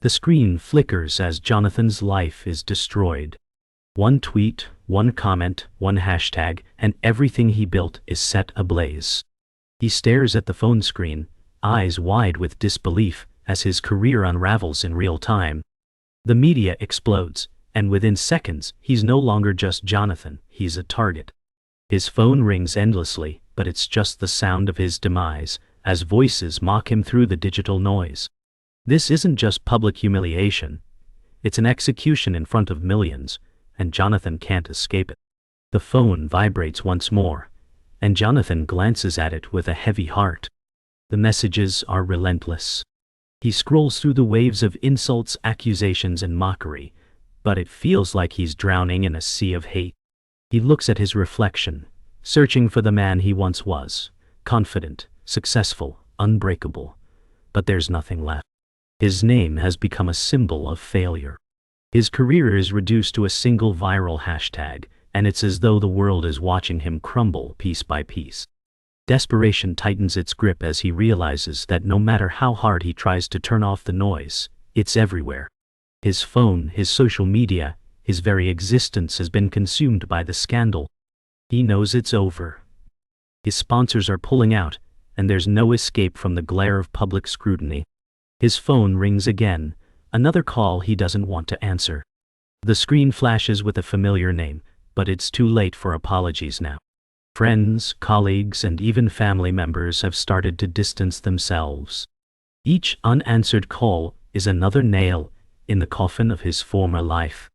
The screen flickers as Jonathan's life is destroyed. One tweet, one comment, one hashtag, and everything he built is set ablaze. He stares at the phone screen, eyes wide with disbelief, as his career unravels in real time. The media explodes, and within seconds, he's no longer just Jonathan, he's a target. His phone rings endlessly, but it's just the sound of his demise, as voices mock him through the digital noise. This isn't just public humiliation. It's an execution in front of millions, and Jonathan can't escape it. The phone vibrates once more, and Jonathan glances at it with a heavy heart. The messages are relentless. He scrolls through the waves of insults, accusations, and mockery, but it feels like he's drowning in a sea of hate. He looks at his reflection, searching for the man he once was, confident, successful, unbreakable. But there's nothing left. His name has become a symbol of failure. His career is reduced to a single viral hashtag, and it's as though the world is watching him crumble piece by piece. Desperation tightens its grip as he realizes that no matter how hard he tries to turn off the noise, it's everywhere. His phone, his social media, his very existence has been consumed by the scandal. He knows it's over. His sponsors are pulling out, and there's no escape from the glare of public scrutiny. His phone rings again, another call he doesn't want to answer. The screen flashes with a familiar name, but it's too late for apologies now. Friends, colleagues, and even family members have started to distance themselves. Each unanswered call is another nail in the coffin of his former life.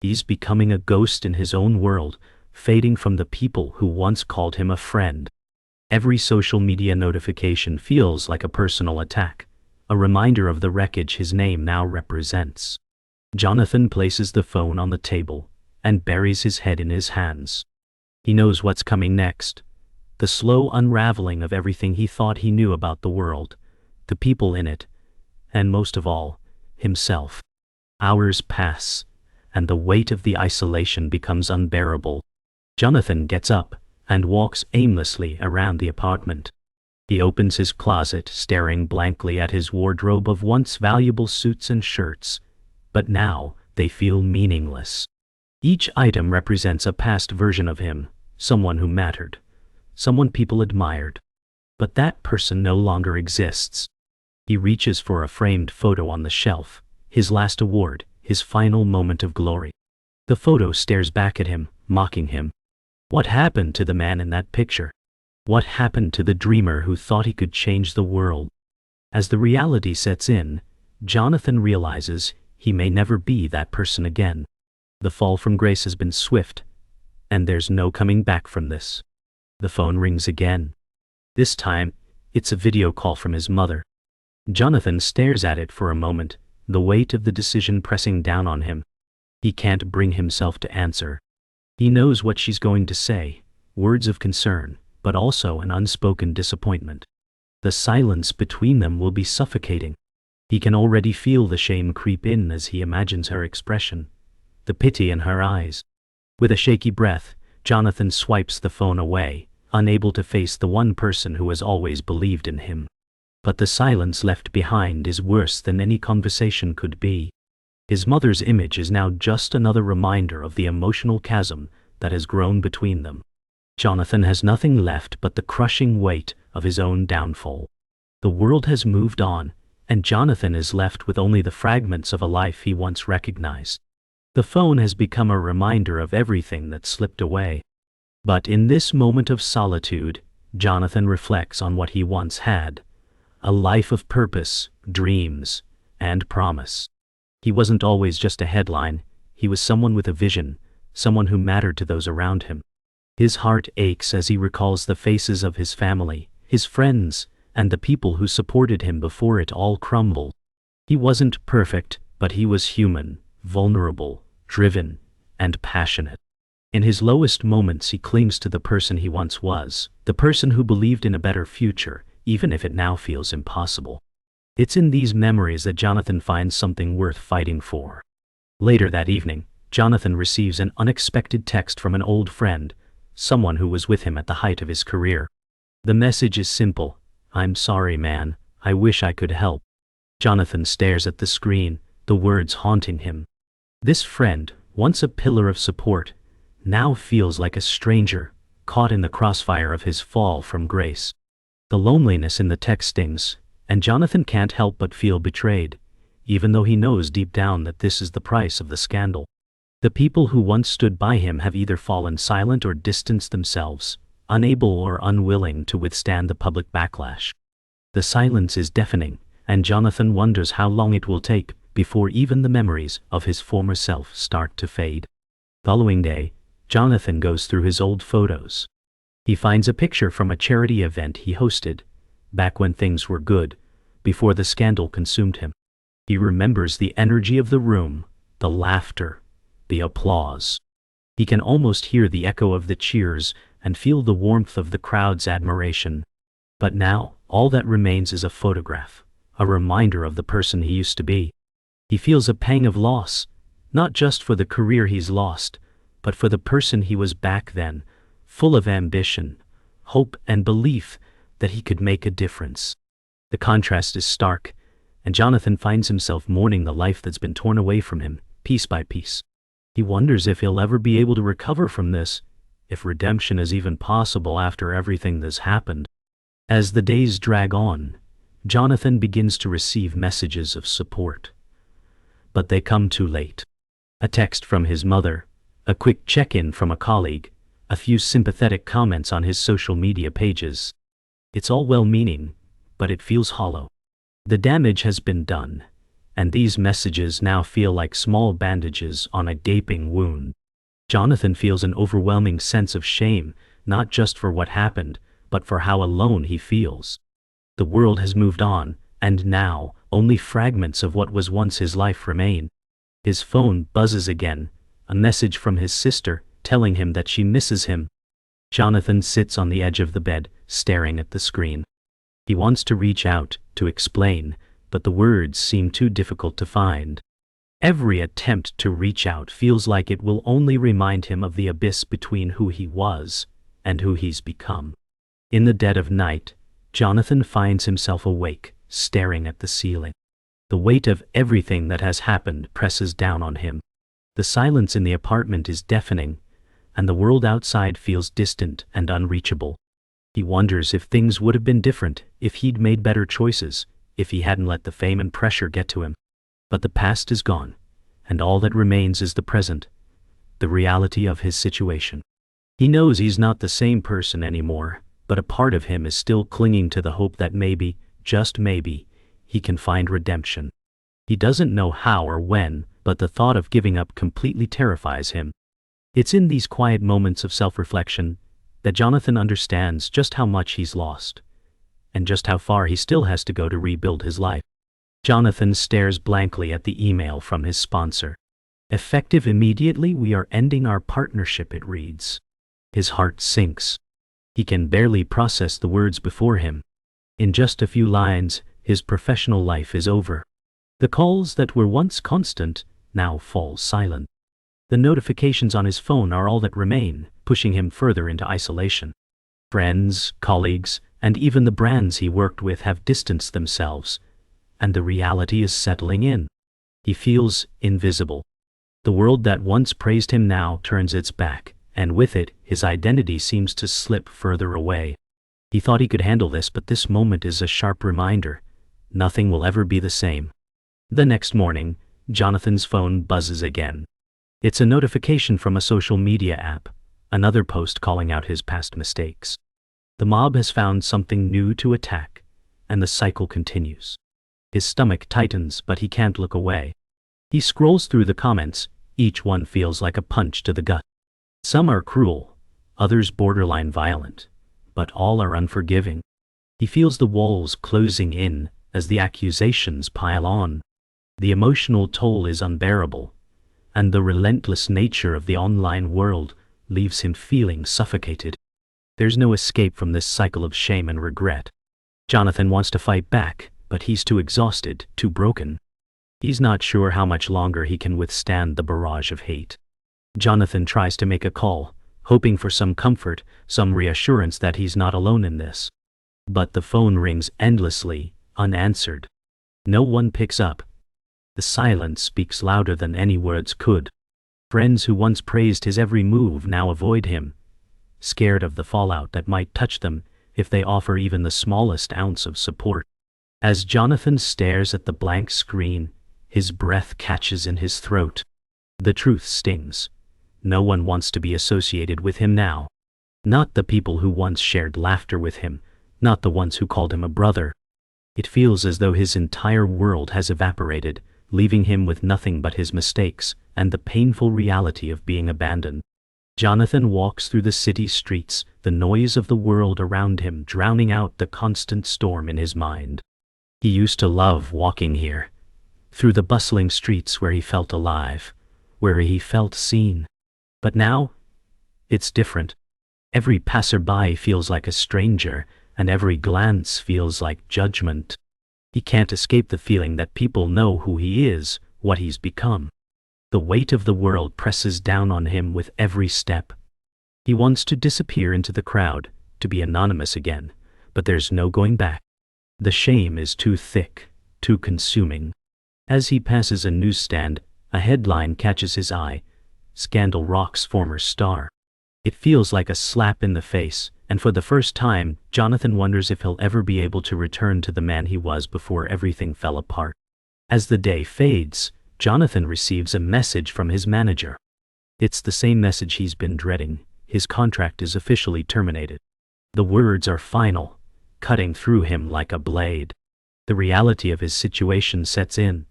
He's becoming a ghost in his own world, fading from the people who once called him a friend. Every social media notification feels like a personal attack, a reminder of the wreckage his name now represents. Jonathan places the phone on the table and buries his head in his hands. He knows what's coming next. The slow unraveling of everything he thought he knew about the world, the people in it, and most of all, himself. Hours pass, and the weight of the isolation becomes unbearable. Jonathan gets up and walks aimlessly around the apartment. He opens his closet, staring blankly at his wardrobe of once valuable suits and shirts, but now they feel meaningless. Each item represents a past version of him, someone who mattered, someone people admired. But that person no longer exists. He reaches for a framed photo on the shelf, his last award, his final moment of glory. The photo stares back at him, mocking him. What happened to the man in that picture? What happened to the dreamer who thought he could change the world? As the reality sets in, Jonathan realizes he may never be that person again. The fall from grace has been swift, and there's no coming back from this. The phone rings again. This time, it's a video call from his mother. Jonathan stares at it for a moment, the weight of the decision pressing down on him. He can't bring himself to answer. He knows what she's going to say, words of concern, but also an unspoken disappointment. The silence between them will be suffocating. He can already feel the shame creep in as he imagines her expression, the pity in her eyes. With a shaky breath, Jonathan swipes the phone away, unable to face the one person who has always believed in him. But the silence left behind is worse than any conversation could be. His mother's image is now just another reminder of the emotional chasm that has grown between them. Jonathan has nothing left but the crushing weight of his own downfall. The world has moved on, and Jonathan is left with only the fragments of a life he once recognized. The phone has become a reminder of everything that slipped away. But in this moment of solitude, Jonathan reflects on what he once had. A life of purpose, dreams, and promise. He wasn't always just a headline, he was someone with a vision, someone who mattered to those around him. His heart aches as he recalls the faces of his family, his friends, and the people who supported him before it all crumbled. He wasn't perfect, but he was human, vulnerable, driven, and passionate. In his lowest moments he clings to the person he once was, the person who believed in a better future, even if it now feels impossible. It's in these memories that Jonathan finds something worth fighting for. Later that evening, Jonathan receives an unexpected text from an old friend, someone who was with him at the height of his career. The message is simple: "I'm sorry, man. I wish I could help." Jonathan stares at the screen, the words haunting him. This friend, once a pillar of support, now feels like a stranger, caught in the crossfire of his fall from grace. The loneliness in the text stings, and Jonathan can't help but feel betrayed, even though he knows deep down that this is the price of the scandal. The people who once stood by him have either fallen silent or distanced themselves, unable or unwilling to withstand the public backlash. The silence is deafening, and Jonathan wonders how long it will take before even the memories of his former self start to fade. Following day, Jonathan goes through his old photos. He finds a picture from a charity event he hosted, back when things were good, before the scandal consumed him. He remembers the energy of the room, the laughter, the applause. He can almost hear the echo of the cheers and feel the warmth of the crowd's admiration. But now, all that remains is a photograph, a reminder of the person he used to be. He feels a pang of loss, not just for the career he's lost, but for the person he was back then, full of ambition, hope, and belief that he could make a difference. The contrast is stark, and Jonathan finds himself mourning the life that's been torn away from him, piece by piece. He wonders if he'll ever be able to recover from this, if redemption is even possible after everything that's happened. As the days drag on, Jonathan begins to receive messages of support. But they come too late. A text from his mother, a quick check-in from a colleague, a few sympathetic comments on his social media pages. It's all well-meaning, but it feels hollow. The damage has been done, and these messages now feel like small bandages on a gaping wound. Jonathan feels an overwhelming sense of shame, not just for what happened, but for how alone he feels. The world has moved on, and now, only fragments of what was once his life remain. His phone buzzes again, a message from his sister, telling him that she misses him. Jonathan sits on the edge of the bed, staring at the screen. He wants to reach out, to explain, but the words seem too difficult to find. Every attempt to reach out feels like it will only remind him of the abyss between who he was and who he's become. In the dead of night, Jonathan finds himself awake, staring at the ceiling. The weight of everything that has happened presses down on him. The silence in the apartment is deafening, and the world outside feels distant and unreachable. He wonders if things would have been different, if he'd made better choices, if he hadn't let the fame and pressure get to him. But the past is gone, and all that remains is the present, the reality of his situation. He knows he's not the same person anymore, but a part of him is still clinging to the hope that maybe, just maybe, he can find redemption. He doesn't know how or when, but the thought of giving up completely terrifies him. It's in these quiet moments of self-reflection that Jonathan understands just how much he's lost, and just how far he still has to go to rebuild his life. Jonathan stares blankly at the email from his sponsor. "Effective immediately, we are ending our partnership," it reads. His heart sinks. He can barely process the words before him. In just a few lines, his professional life is over. The calls that were once constant now fall silent. The notifications on his phone are all that remain, pushing him further into isolation. Friends, colleagues, and even the brands he worked with have distanced themselves, and the reality is settling in. He feels invisible. The world that once praised him now turns its back, and with it, his identity seems to slip further away. He thought he could handle this, but this moment is a sharp reminder. Nothing will ever be the same. The next morning, Jonathan's phone buzzes again. It's a notification from a social media app, another post calling out his past mistakes. The mob has found something new to attack, and the cycle continues. His stomach tightens, but he can't look away. He scrolls through the comments, each one feels like a punch to the gut. Some are cruel, others borderline violent, but all are unforgiving. He feels the walls closing in as the accusations pile on. The emotional toll is unbearable, and the relentless nature of the online world leaves him feeling suffocated. There's no escape from this cycle of shame and regret. Jonathan wants to fight back, but he's too exhausted, too broken. He's not sure how much longer he can withstand the barrage of hate. Jonathan tries to make a call, hoping for some comfort, some reassurance that he's not alone in this. But the phone rings endlessly, unanswered. No one picks up. The silence speaks louder than any words could. Friends who once praised his every move now avoid him, scared of the fallout that might touch them if they offer even the smallest ounce of support. As Jonathan stares at the blank screen, his breath catches in his throat. The truth stings. No one wants to be associated with him now. Not the people who once shared laughter with him, not the ones who called him a brother. It feels as though his entire world has evaporated, leaving him with nothing but his mistakes and the painful reality of being abandoned. Jonathan walks through the city streets, the noise of the world around him drowning out the constant storm in his mind. He used to love walking here, through the bustling streets where he felt alive, where he felt seen. But now, it's different. Every passerby feels like a stranger, and every glance feels like judgment. He can't escape the feeling that people know who he is, what he's become. The weight of the world presses down on him with every step. He wants to disappear into the crowd, to be anonymous again, but there's no going back. The shame is too thick, too consuming. As he passes a newsstand, a headline catches his eye: "Scandal Rocks Former Star." It feels like a slap in the face, and for the first time, Jonathan wonders if he'll ever be able to return to the man he was before everything fell apart. As the day fades, Jonathan receives a message from his manager. It's the same message he's been dreading. His contract is officially terminated. The words are final, cutting through him like a blade. The reality of his situation sets in,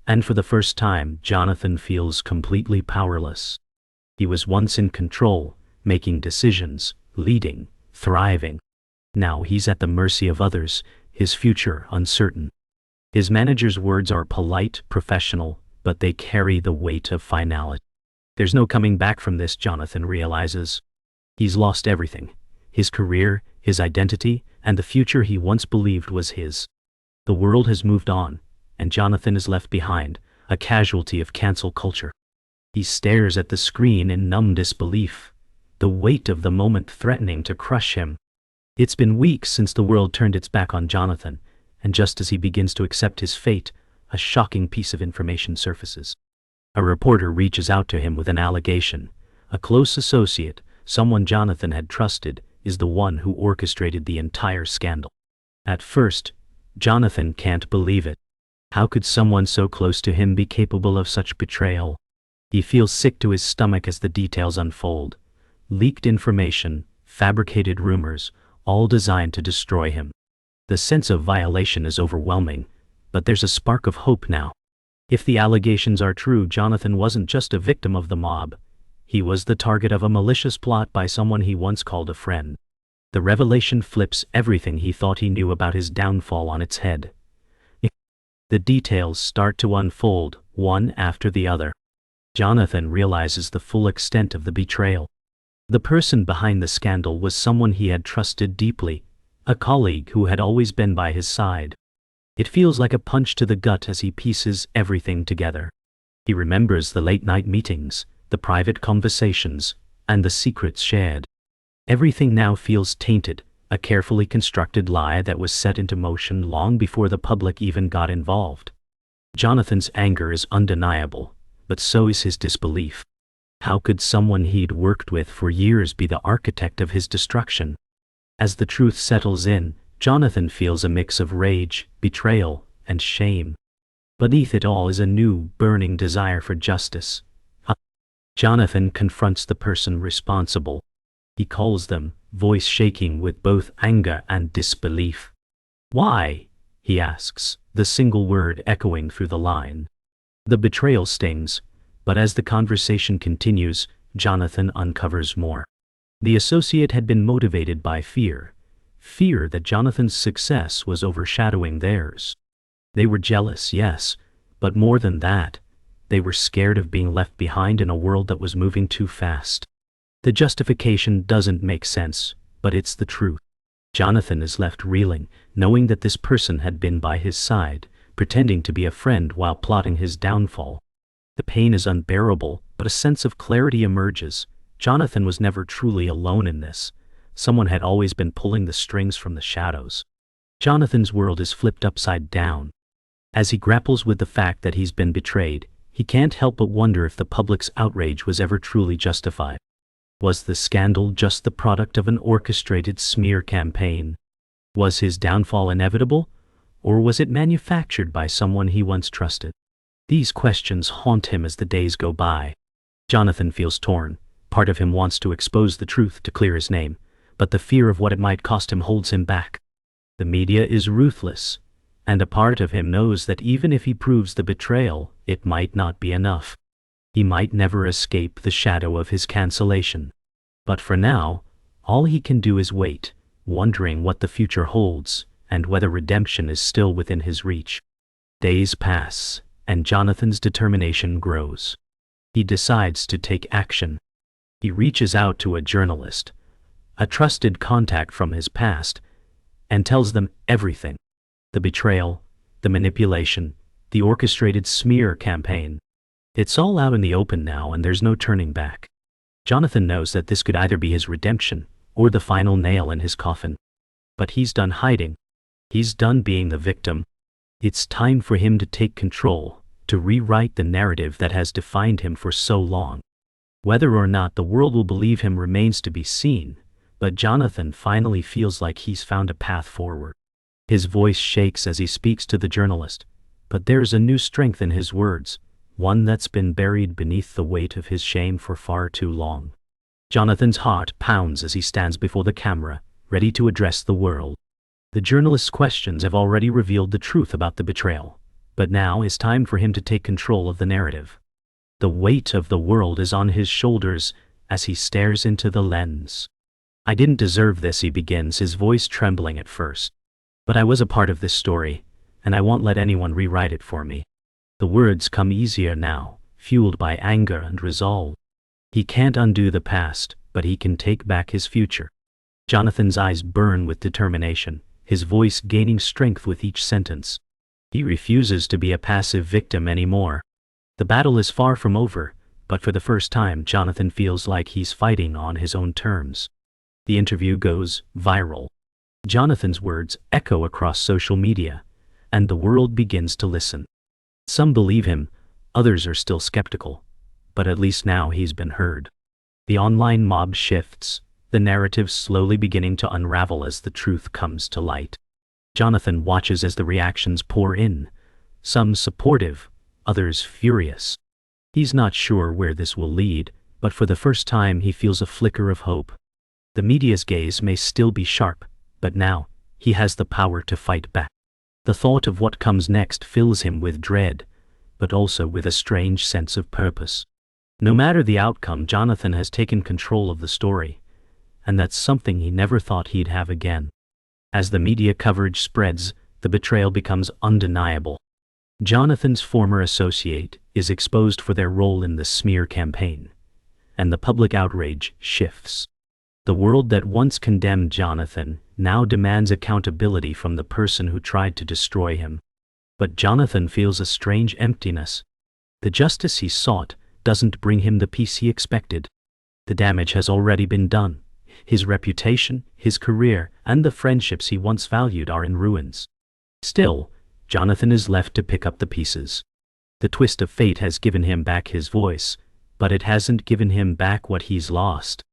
and for the first time, Jonathan feels completely powerless. He was once in control, making decisions, leading, thriving. Now he's at the mercy of others, his future uncertain. His manager's words are polite, professional, but they carry the weight of finality. There's no coming back from this, Jonathan realizes. He's lost everything: his career, his identity, and the future he once believed was his. The world has moved on, and Jonathan is left behind, a casualty of cancel culture. He stares at the screen in numb disbelief, the weight of the moment threatening to crush him. It's been weeks since the world turned its back on Jonathan, and just as he begins to accept his fate, a shocking piece of information surfaces. A reporter reaches out to him with an allegation. A close associate, someone Jonathan had trusted, is the one who orchestrated the entire scandal. At first, Jonathan can't believe it. How could someone so close to him be capable of such betrayal? He feels sick to his stomach as the details unfold. Leaked information, fabricated rumors, all designed to destroy him. The sense of violation is overwhelming, but there's a spark of hope now. If the allegations are true, Jonathan wasn't just a victim of the mob. He was the target of a malicious plot by someone he once called a friend. The revelation flips everything he thought he knew about his downfall on its head. The details start to unfold, one after the other. Jonathan realizes the full extent of the betrayal. The person behind the scandal was someone he had trusted deeply, a colleague who had always been by his side. It feels like a punch to the gut as he pieces everything together. He remembers the late-night meetings, the private conversations, and the secrets shared. Everything now feels tainted, a carefully constructed lie that was set into motion long before the public even got involved. Jonathan's anger is undeniable, but so is his disbelief. How could someone he'd worked with for years be the architect of his destruction? As the truth settles in, Jonathan feels a mix of rage, betrayal, and shame. Beneath it all is a new, burning desire for justice. Jonathan confronts the person responsible. He calls them, voice shaking with both anger and disbelief. "Why?" he asks, the single word echoing through the line. The betrayal stings, but as the conversation continues, Jonathan uncovers more. The associate had been motivated by fear that Jonathan's success was overshadowing theirs. They were jealous, yes, but more than that, they were scared of being left behind in a world that was moving too fast. The justification doesn't make sense, but it's the truth. Jonathan is left reeling, knowing that this person had been by his side, pretending to be a friend while plotting his downfall. The pain is unbearable, but a sense of clarity emerges. Jonathan was never truly alone in this. Someone had always been pulling the strings from the shadows. Jonathan's world is flipped upside down. As he grapples with the fact that he's been betrayed, he can't help but wonder if the public's outrage was ever truly justified. Was the scandal just the product of an orchestrated smear campaign? Was his downfall inevitable, or was it manufactured by someone he once trusted? These questions haunt him as the days go by. Jonathan feels torn. Part of him wants to expose the truth to clear his name, but the fear of what it might cost him holds him back. The media is ruthless, and a part of him knows that even if he proves the betrayal, it might not be enough. He might never escape the shadow of his cancellation. But for now, all he can do is wait, wondering what the future holds and whether redemption is still within his reach. Days pass, and Jonathan's determination grows. He decides to take action. He reaches out to a journalist, a trusted contact from his past, and tells them everything. The betrayal, the manipulation, the orchestrated smear campaign. It's all out in the open now, and there's no turning back. Jonathan knows that this could either be his redemption or the final nail in his coffin. But he's done hiding. He's done being the victim. It's time for him to take control, to rewrite the narrative that has defined him for so long. Whether or not the world will believe him remains to be seen, but Jonathan finally feels like he's found a path forward. His voice shakes as he speaks to the journalist, but there's a new strength in his words, one that's been buried beneath the weight of his shame for far too long. Jonathan's heart pounds as he stands before the camera, ready to address the world. The journalist's questions have already revealed the truth about the betrayal, but now is time for him to take control of the narrative. The weight of the world is on his shoulders as he stares into the lens. "I didn't deserve this," he begins, his voice trembling at first. "But I was a part of this story, and I won't let anyone rewrite it for me." The words come easier now, fueled by anger and resolve. He can't undo the past, but he can take back his future. Jonathan's eyes burn with determination, his voice gaining strength with each sentence. He refuses to be a passive victim anymore. The battle is far from over, but for the first time Jonathan feels like he's fighting on his own terms. The interview goes viral. Jonathan's words echo across social media, and the world begins to listen. Some believe him, others are still skeptical, but at least now he's been heard. The online mob shifts, the narrative slowly beginning to unravel as the truth comes to light. Jonathan watches as the reactions pour in, some supportive, others furious. He's not sure where this will lead, but for the first time he feels a flicker of hope. The media's gaze may still be sharp, but now, he has the power to fight back. The thought of what comes next fills him with dread, but also with a strange sense of purpose. No matter the outcome, Jonathan has taken control of the story, and that's something he never thought he'd have again. As the media coverage spreads, the betrayal becomes undeniable. Jonathan's former associate is exposed for their role in the smear campaign, and the public outrage shifts. The world that once condemned Jonathan now demands accountability from the person who tried to destroy him. But Jonathan feels a strange emptiness. The justice he sought doesn't bring him the peace he expected. The damage has already been done. His reputation, his career, and the friendships he once valued are in ruins. Still, Jonathan is left to pick up the pieces. The twist of fate has given him back his voice, but it hasn't given him back what he's lost.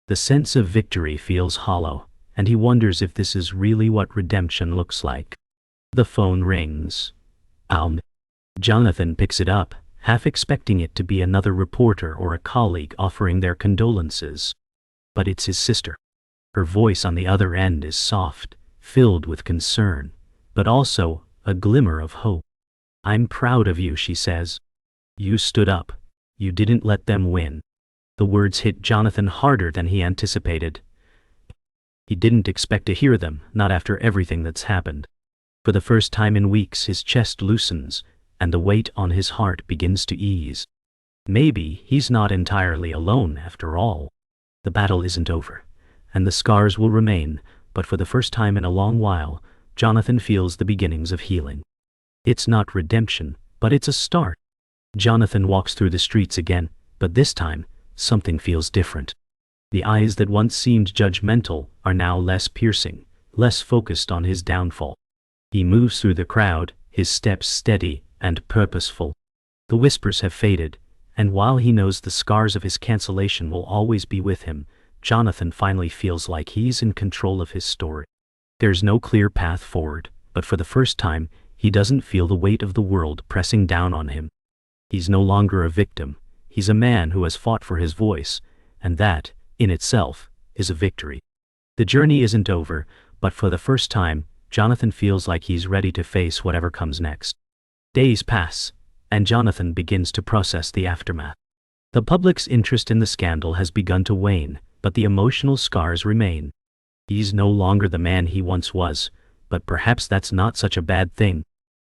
The sense of victory feels hollow, and he wonders if this is really what redemption looks like. The phone rings. Jonathan picks it up, half expecting it to be another reporter or a colleague offering their condolences. But it's his sister. Her voice on the other end is soft, filled with concern, but also a glimmer of hope. "I'm proud of you," she says. "You stood up. You didn't let them win." The words hit Jonathan harder than he anticipated. He didn't expect to hear them, not after everything that's happened. For the first time in weeks, his chest loosens, and the weight on his heart begins to ease. Maybe he's not entirely alone after all. The battle isn't over, and the scars will remain, but for the first time in a long while, Jonathan feels the beginnings of healing. It's not redemption, but it's a start. Jonathan walks through the streets again, but this time, something feels different. The eyes that once seemed judgmental are now less piercing, less focused on his downfall. He moves through the crowd, his steps steady and purposeful. The whispers have faded, and while he knows the scars of his cancellation will always be with him, Jonathan finally feels like he's in control of his story. There's no clear path forward, but for the first time, he doesn't feel the weight of the world pressing down on him. He's no longer a victim. He's a man who has fought for his voice, and that, in itself, is a victory. The journey isn't over, but for the first time, Jonathan feels like he's ready to face whatever comes next. Days pass, and Jonathan begins to process the aftermath. The public's interest in the scandal has begun to wane, but the emotional scars remain. He's no longer the man he once was, but perhaps that's not such a bad thing.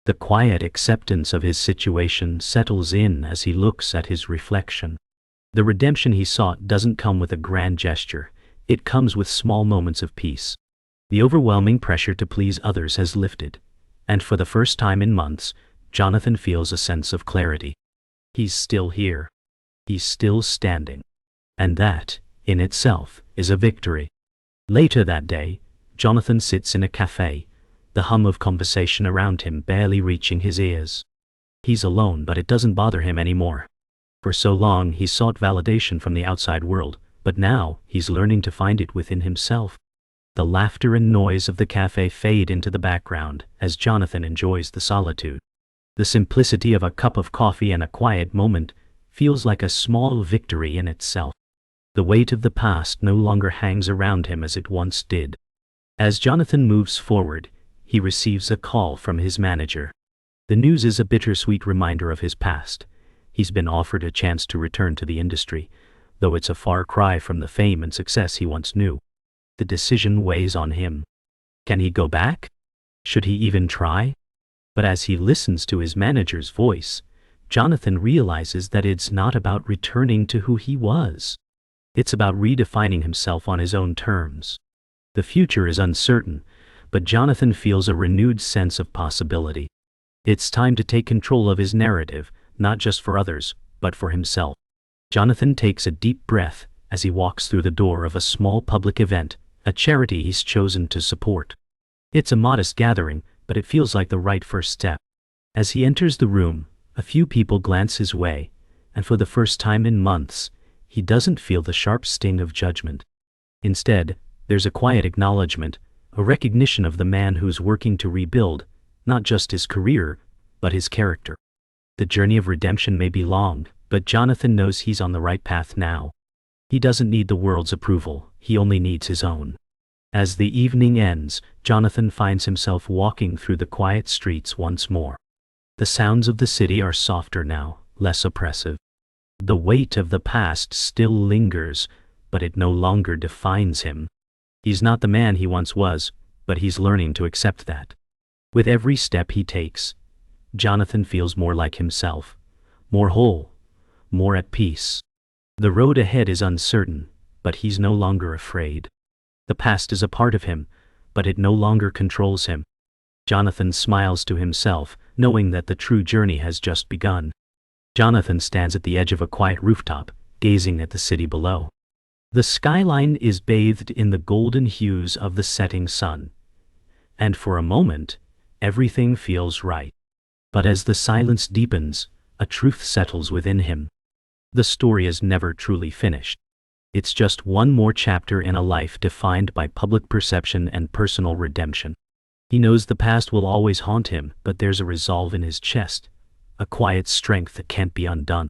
The quiet acceptance of his situation settles in as he looks at his reflection. The redemption he sought doesn't come with a grand gesture, it comes with small moments of peace. The overwhelming pressure to please others has lifted, and for the first time in months, Jonathan feels a sense of clarity. He's still here. He's still standing. And that, in itself, is a victory. Later that day, Jonathan sits in a cafe, the hum of conversation around him barely reaching his ears. He's alone, but it doesn't bother him anymore. For so long he sought validation from the outside world, but now he's learning to find it within himself. The laughter and noise of the cafe fade into the background as Jonathan enjoys the solitude. The simplicity of a cup of coffee and a quiet moment feels like a small victory in itself. The weight of the past no longer hangs around him as it once did. As Jonathan moves forward, he receives a call from his manager. The news is a bittersweet reminder of his past. He's been offered a chance to return to the industry, though it's a far cry from the fame and success he once knew. The decision weighs on him. Can he go back? Should he even try? But as he listens to his manager's voice, Jonathan realizes that it's not about returning to who he was. It's about redefining himself on his own terms. The future is uncertain, but Jonathan feels a renewed sense of possibility. It's time to take control of his narrative, not just for others, but for himself. Jonathan takes a deep breath as he walks through the door of a small public event, a charity he's chosen to support. It's a modest gathering, but it feels like the right first step. As he enters the room, a few people glance his way, and for the first time in months, he doesn't feel the sharp sting of judgment. Instead, there's a quiet acknowledgement, a recognition of the man who's working to rebuild, not just his career, but his character. The journey of redemption may be long, but Jonathan knows he's on the right path now. He doesn't need the world's approval, he only needs his own. As the evening ends, Jonathan finds himself walking through the quiet streets once more. The sounds of the city are softer now, less oppressive. The weight of the past still lingers, but it no longer defines him. He's not the man he once was, but he's learning to accept that. With every step he takes, Jonathan feels more like himself, more whole, more at peace. The road ahead is uncertain, but he's no longer afraid. The past is a part of him, but it no longer controls him. Jonathan smiles to himself, knowing that the true journey has just begun. Jonathan stands at the edge of a quiet rooftop, gazing at the city below. The skyline is bathed in the golden hues of the setting sun, and for a moment, everything feels right. But as the silence deepens, a truth settles within him. The story is never truly finished. It's just one more chapter in a life defined by public perception and personal redemption. He knows the past will always haunt him, but there's a resolve in his chest, a quiet strength that can't be undone.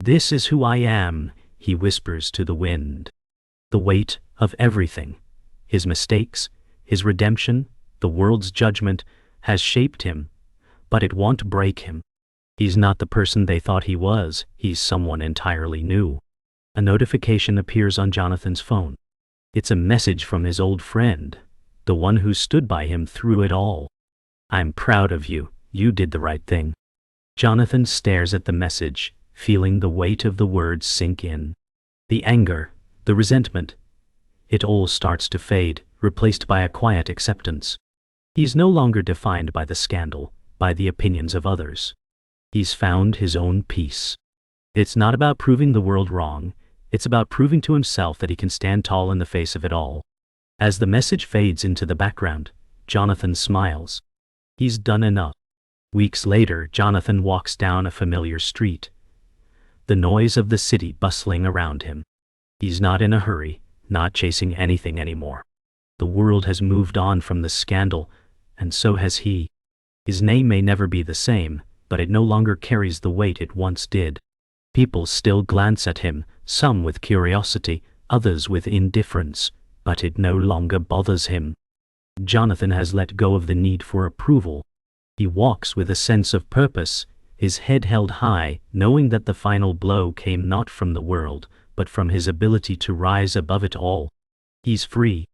"This is who I am," he whispers to the wind. The weight of everything, his mistakes, his redemption, the world's judgment, has shaped him, but it won't break him. He's not the person they thought he was, he's someone entirely new. A notification appears on Jonathan's phone. It's a message from his old friend, the one who stood by him through it all. "I'm proud of you, you did the right thing." Jonathan stares at the message, feeling the weight of the words sink in. The anger, the resentment, it all starts to fade, replaced by a quiet acceptance. He's no longer defined by the scandal, by the opinions of others. He's found his own peace. It's not about proving the world wrong, it's about proving to himself that he can stand tall in the face of it all. As the message fades into the background, Jonathan smiles. He's done enough. Weeks later, Jonathan walks down a familiar street, the noise of the city bustling around him. He's not in a hurry, not chasing anything anymore. The world has moved on from the scandal, and so has he. His name may never be the same, but it no longer carries the weight it once did. People still glance at him, some with curiosity, others with indifference, but it no longer bothers him. Jonathan has let go of the need for approval. He walks with a sense of purpose, his head held high, knowing that the final blow came not from the world, but from his ability to rise above it all. He's free.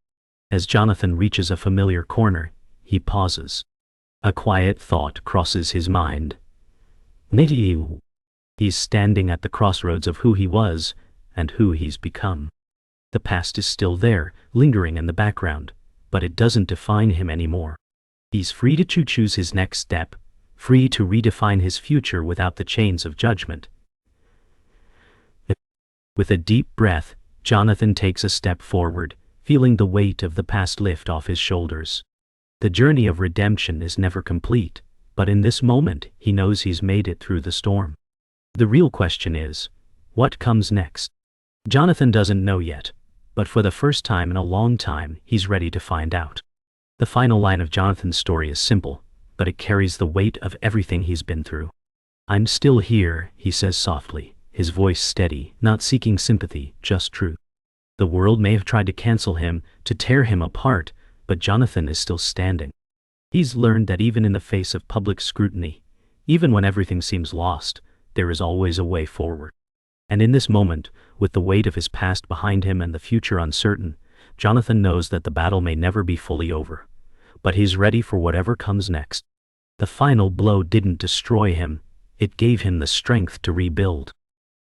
As Jonathan reaches a familiar corner, he pauses. A quiet thought crosses his mind. He's standing at the crossroads of who he was and who he's become. The past is still there, lingering in the background, but it doesn't define him anymore. He's free to choose his next step, free to redefine his future without the chains of judgment. With a deep breath, Jonathan takes a step forward, feeling the weight of the past lift off his shoulders. The journey of redemption is never complete, but in this moment he knows he's made it through the storm. The real question is, what comes next? Jonathan doesn't know yet, but for the first time in a long time, he's ready to find out. The final line of Jonathan's story is simple, but it carries the weight of everything he's been through. "I'm still here," he says softly, his voice steady, not seeking sympathy, just truth. The world may have tried to cancel him, to tear him apart, but Jonathan is still standing. He's learned that even in the face of public scrutiny, even when everything seems lost, there is always a way forward. And in this moment, with the weight of his past behind him and the future uncertain, Jonathan knows that the battle may never be fully over. But he's ready for whatever comes next. The final blow didn't destroy him, it gave him the strength to rebuild.